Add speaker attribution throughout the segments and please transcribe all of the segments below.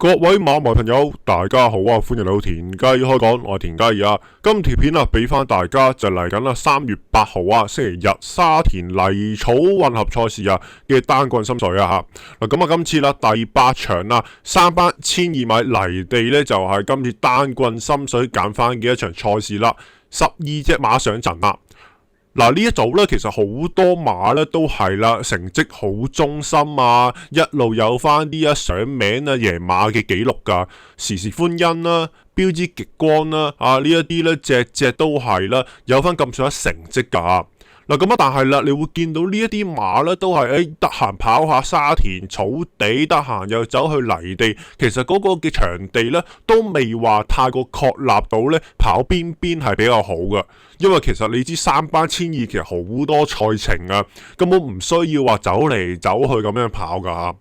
Speaker 1: 各位馬迷朋友，大家好啊！歡迎嚟到田雞開講，我係田雞啊。今條片啊，俾翻大家就嚟緊啦，3月8號啊，星期日沙田泥草混合賽事啊嘅單棍心水啊吓。嗱咁啊，今次啦第8場啦，3班1200米泥地呢，就係今次單棍心水揀翻嘅一場賽事啦，12隻馬上陣啦。嗱呢一組咧，其實好多馬咧都係啦，成績好忠心啊，一路有翻啲上名啊贏馬嘅紀錄噶，時時歡欣啦，標誌極光啦，呢一啲咧隻隻都係啦，有翻咁上下成績噶。嗱咁啊，但係啦，你會見到呢一啲馬咧，都係得閒跑下沙田草地，得閒又走去泥地。其實嗰個嘅場地咧，都未話太過確立到咧跑邊邊係比較好嘅。因為其實你知3班1200其實好多賽程啊，根本唔需要話走嚟走去咁樣跑噶。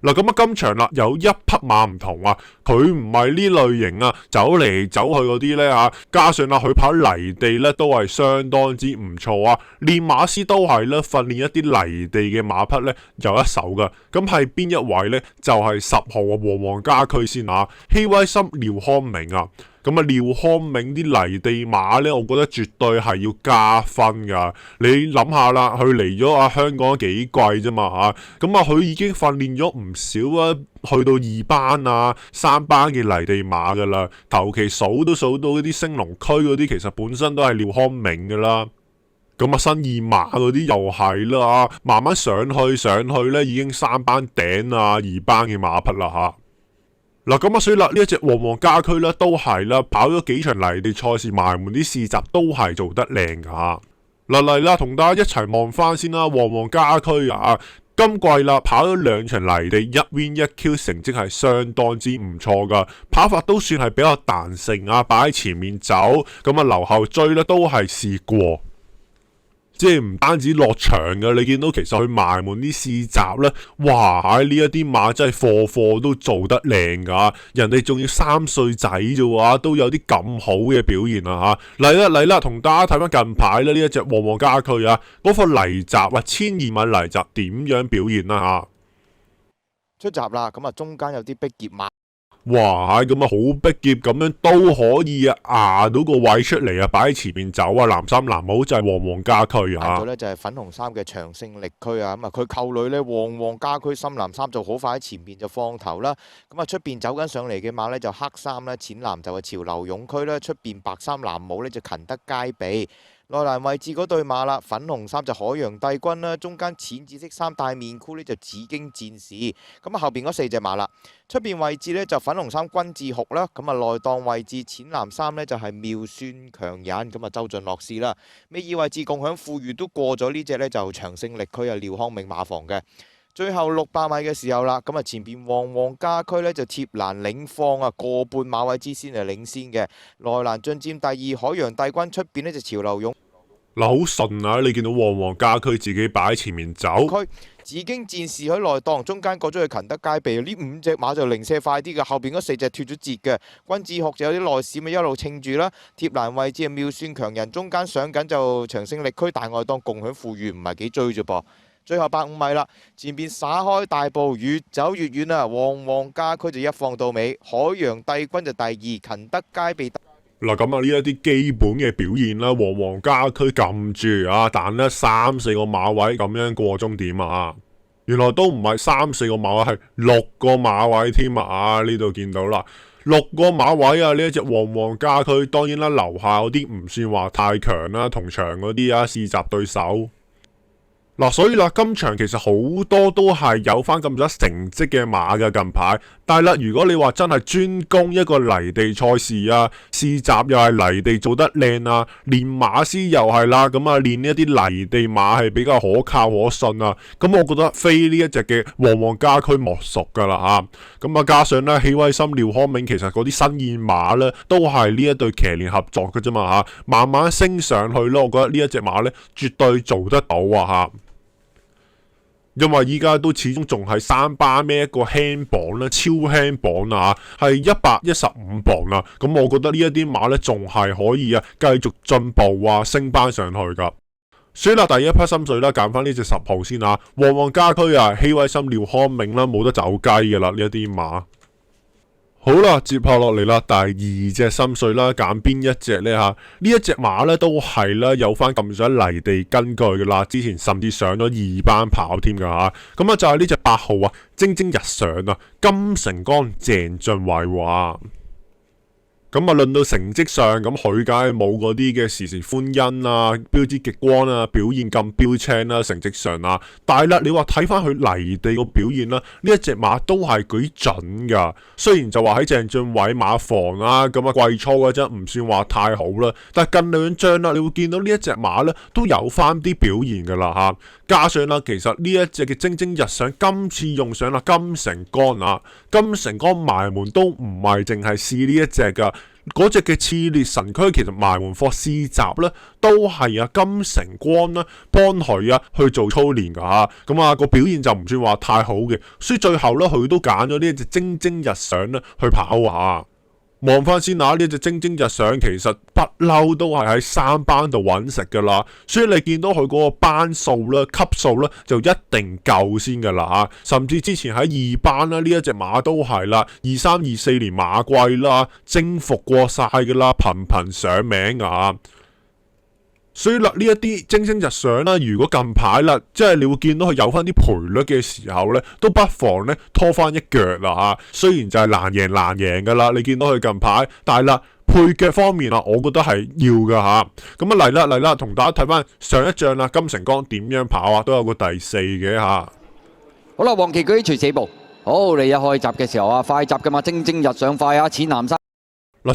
Speaker 1: 嗱咁啊，今場啦有一匹馬唔同啊，佢唔係呢類型啊，走嚟走去嗰啲呢，加上佢跑泥地呢都係相當之唔錯啊，練馬師都係咧訓練一啲泥地嘅馬匹呢有一手噶，咁係邊一位呢？就係10號啊，黃黃家駒先啊，希威森廖康明啊。咁啊，廖康明啲泥地馬呢，我覺得絕對係要加分噶。你諗下啦，佢嚟咗香港幾季啫嘛嚇，咁佢已經訓練咗唔少啊，去到2班啊、3班嘅泥地馬噶啦。頭期數都數到嗰啲升龍區嗰啲，其實本身都係廖康明噶啦。咁新二馬嗰啲又係啦，慢慢上去呢，已經3班頂啊、2班嘅馬匹啦嚇。嗱咁啊，所以啦，呢一隻黃黃家駒咧都係啦，跑咗幾場泥地賽事，埋門啲試習都係做得靚噶。嗱嚟啦，同大家一齊望翻先啦，黃黃家駒啊，今季啦跑咗2場泥地，1 win 1 Q， 成績係相當之唔錯噶，跑法都算係比較彈性啊，擺喺前面走，咁啊留後追咧都係試過。即係唔單止落場嘅，你見到其實佢埋門啲試習呢，哇！呢一啲馬真係課都做得靚噶，人哋仲要3歲仔啫喎，都有啲咁好嘅表現啊嚇！嚟啦，同大家睇翻近排呢一隻黃黃家駒啊，嗰個泥習啊，1200米泥習點樣表現啊
Speaker 2: 嚇？出閘啦，咁啊中間有啲逼劫馬。
Speaker 1: 哇！咁啊好逼劫咁樣都可以壓到個位出嚟啊，擺喺前面走啊，藍衫藍帽就係黃黃家駒啊。
Speaker 2: 到呢就係粉紅衫嘅長勝力區啊，咁啊佢扣女呢，黃黃家駒深藍衫就好快喺前面就放頭啦。咁啊出邊走緊上嚟嘅馬呢，就黑衫啦，淺藍就係潮流勇區啦，出邊白衫藍帽呢，就勤德佳備。內欄位置嗰對馬啦，粉紅衫就海洋帝君啦，中間淺紫色衫戴面箍呢，就紫荊戰士，咁啊後邊嗰4隻馬啦，出邊位置呢，就粉紅衫君志學啦，咁啊內檔位置淺藍衫呢，就係妙算強人，咁啊周俊樂士啦，尾二位置共享富裕都過咗呢隻呢，就長勝力區啊廖康明馬房嘅。最後600米嘅時候啦，咁啊前邊黃黃家駒呢就貼欄領放啊，個半馬位之先係領先嘅，內欄進佔第2海洋帝君，出邊呢就潮流勇。
Speaker 1: 嗱好順啊！你見到黃黃家駒自己擺喺前面走，
Speaker 2: 紫荊戰士喺內檔，中間過咗去勤德佳備，呢5隻馬就零舍快啲嘅，後邊嗰4隻脫咗節嘅，君志學就有啲內閃咪一路稱住啦，貼欄位置係妙算強人，中間上緊就長勝力區大外檔共享富裕，唔係幾追啫噃。最後150米啦，前邊撒開大步，越走越遠啊！黃黃家駒就一放到尾，海洋帝君就第2，勤德佳備。
Speaker 1: 嗱咁啊，呢一啲基本嘅表現啦，黃黃家駒撳住啊，彈得3、4個馬位咁樣過終點啊！原來都唔係3、4個馬位，係6個馬位添啊！呢度見到啦，6個馬位啊！呢一隻黃黃家駒，當然啦，樓下嗰啲唔算話太強啦，同場嗰啲試習對手。嗱，所以啦，今場其實好多都係有翻咁多成績嘅馬嘅近排，但係啦，如果你話真係專攻一個泥地賽事啊，試習又係泥地做得靚啊，練馬師又係啦，咁啊練呢一啲泥地馬係比較可靠可信啊，咁我覺得飛呢一隻嘅黃黃家駒莫屬噶啦嚇，咁啊加上咧，希威森廖康明其實嗰啲新燕馬咧都係呢一對騎練合作嘅啫嘛嚇，慢慢升上去咯，我覺得呢一隻馬咧絕對做得到啊嚇。因為依家都始終仲係3班咩一個輕磅啦，超輕磅啊，係115磅啦。咁我覺得呢一啲馬呢，仲係可以繼續進步升班上去噶。所以啦，第一匹心水啦，揀翻呢隻10號先啊，黃黃家駒啊，希威森廖康明啦，冇得走雞噶啦呢一啲馬。好啦，接下落嚟啦，第二隻心水啦，揀邊一隻呢？呢一隻馬呢都係啦，有翻咁上下泥地根據噶啦，之前甚至上咗2班跑添噶吓。咁就係呢隻8號啊，蒸蒸日上啊，金城江鄭俊偉話。咁論到成績上，咁佢梗係冇嗰啲嘅時時歡欣啊、標誌極光啊，表現咁標青啦，成績上啊。但係啦，你話睇翻佢泥地個表現啦，呢一隻馬都係幾準噶。雖然就話喺鄭俊偉馬房啊，咁季初嗰陣唔算話太好啦，但係近2仗啦，你會見到呢一隻馬咧都有翻啲表現噶啦吓。加上啦，其實呢一隻嘅蒸蒸日上，今次用上啦金城江啊，金城江埋門都唔係淨係試呢一隻噶。嗰隻嘅熾烈神驅其實埋門課試習咧，都係金城光啦幫佢去做操練噶吓，咁個表現就唔算話太好嘅，所以最後咧佢都揀咗呢一隻蒸蒸日上咧去跑下。望翻先呢一隻蒸蒸日上其實不嬲都係喺3班度揾食噶啦，所以你見到佢嗰個班數啦、級數咧就一定夠先噶啦甚至之前喺2班啦，呢一隻馬都係啦，23、24年馬季啦，征服過晒噶啦，頻頻上名啊！所以啦，呢一啲蒸蒸日上啦，如果近排啦，即係你會見到佢有翻啲賠率嘅時候咧，都不妨咧拖翻一腳啦雖然就係難贏噶啦，你見到佢近排，但係啦配腳方面我覺得係要噶咁嚟啦，同大家睇翻上一仗啦，金城江點樣跑都有個第4嘅
Speaker 3: 好啦，黃旗舉起隨4步，好，你一開閘嘅時候快閘嘅嘛，蒸蒸日上快淺藍衫。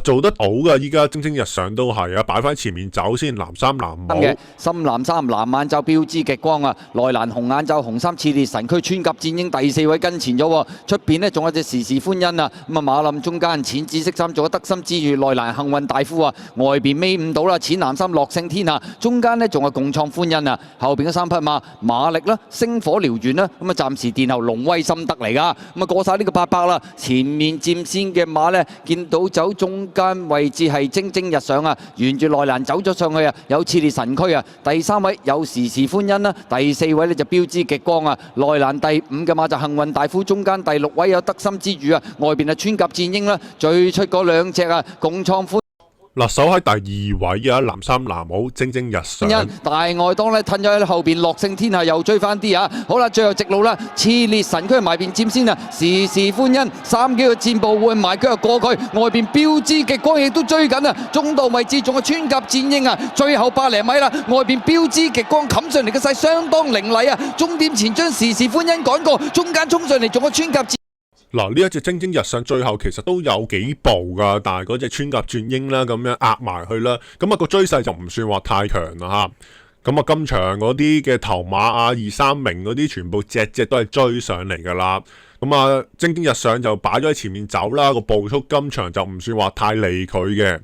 Speaker 1: 做得到噶，依家蒸蒸日上都係擺翻前面走先，藍衫藍帽
Speaker 3: 嘅深藍衫藍眼罩標誌極光內欄紅眼罩紅衫熾烈神驅穿甲戰鷹第4位跟前咗，出邊呢仲有隻時時歡欣馬林中間淺紫色衫做咗得心之餘，內欄幸運大夫外邊尾5到啦，淺藍衫樂勝天下，中間呢仲有共創歡欣後邊嗰3匹馬力啦、星火燎原啦，暫時殿後龍威心得嚟噶，過晒呢個800啦，前面佔先嘅馬呢，見到走中間位置係蒸蒸日上沿住內欄走咗上去有熾烈神驅第3位有時時歡欣啦，第4位呢就標誌極光內欄第5嘅馬就幸運大夫，中間第6位有得心之餘外邊係穿甲戰鷹啦，最出嗰2隻共創歡。
Speaker 1: 守喺第2位藍衫藍帽蒸蒸日上，
Speaker 3: 大外檔咧褪咗喺後邊，樂勝天下又追翻啲好啦，最後直路啦，熾烈神驅埋邊佔先時時歡欣3幾個箭步換埋佢過佢，外邊標誌極光亦都追緊中道位置仲有穿甲戰鷹最後100零米啦，外邊標誌極光冚上嚟嘅勢相當凌厲終點前將時時歡欣趕過，中間衝上嚟仲有穿甲戰。
Speaker 1: 呢一隻蒸蒸日上最後其實都有幾步噶，但係嗰隻穿甲戰鷹啦咁樣壓埋去啦，咁個追勢就唔算話太強啦咁今場嗰啲嘅頭馬2、3名嗰啲全部隻都係追上嚟噶啦，咁蒸蒸日上就擺咗喺前面走啦，個步速今場就唔算話太離佢嘅。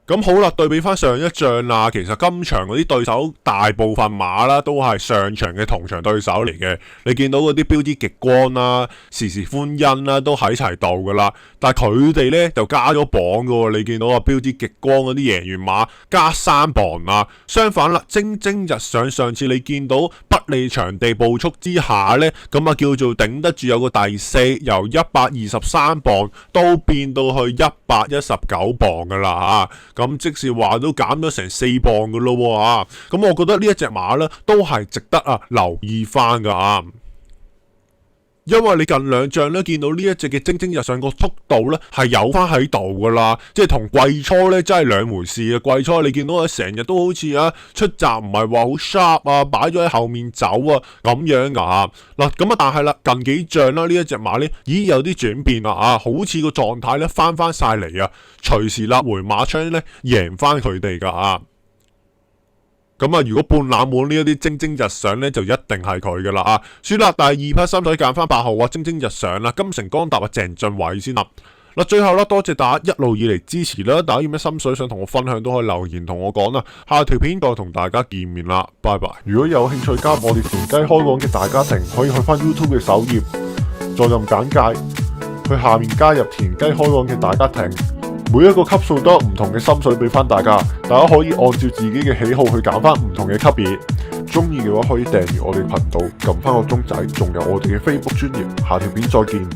Speaker 1: 咁好啦，對比翻上一仗啦，其實今場嗰啲對手大部分馬啦，都係上場嘅同場對手嚟嘅。你見到嗰啲標誌極光啦、時時歡欣啦，都喺齊度噶啦。但係佢哋咧就加咗磅噶喎。你見到標誌極光嗰啲贏完馬加3磅相反啦，蒸蒸日上，上次你見到不利場地步速之下咧，咁叫做頂得住有個第4，由123磅都變到去119磅噶啦咁即是話都減咗成4磅噶咯咁我覺得呢一隻馬咧都係值得留意翻噶因為你近2仗咧見到呢一隻嘅蒸蒸日上個速度咧係有翻喺度噶啦，即係同季初咧真係兩回事季初你見到佢成日都好似出閘唔係話好 sharp 擺咗喺後面走咁樣噶咁但係啦近幾仗啦呢一隻馬咧已經有啲轉變啦好似個狀態咧翻晒嚟隨時回馬槍咧贏翻佢哋噶咁如果半冷門呢一啲蒸蒸日上咧，就一定係佢噶啦算啦，第2匹心水揀翻8號蒸蒸日上啦，金城江搭鄭俊偉先啦。最後啦，多謝大家一路以嚟支持啦，大家有咩心水想同我分享都可以留言同我講啦。下條片再同大家見面啦，拜拜。如果有興趣加入我哋田雞開講嘅大家庭，可以去翻 YouTube 嘅首頁，再撳簡介，去下面加入田雞開講嘅大家庭。每一個級數都有唔同嘅心水俾翻大家，大家可以按照自己嘅喜好去揀翻唔同嘅級別。中意嘅話可以訂閱我哋頻道，撳翻個鐘仔，仲有我哋嘅 Facebook 專頁。下條片再見。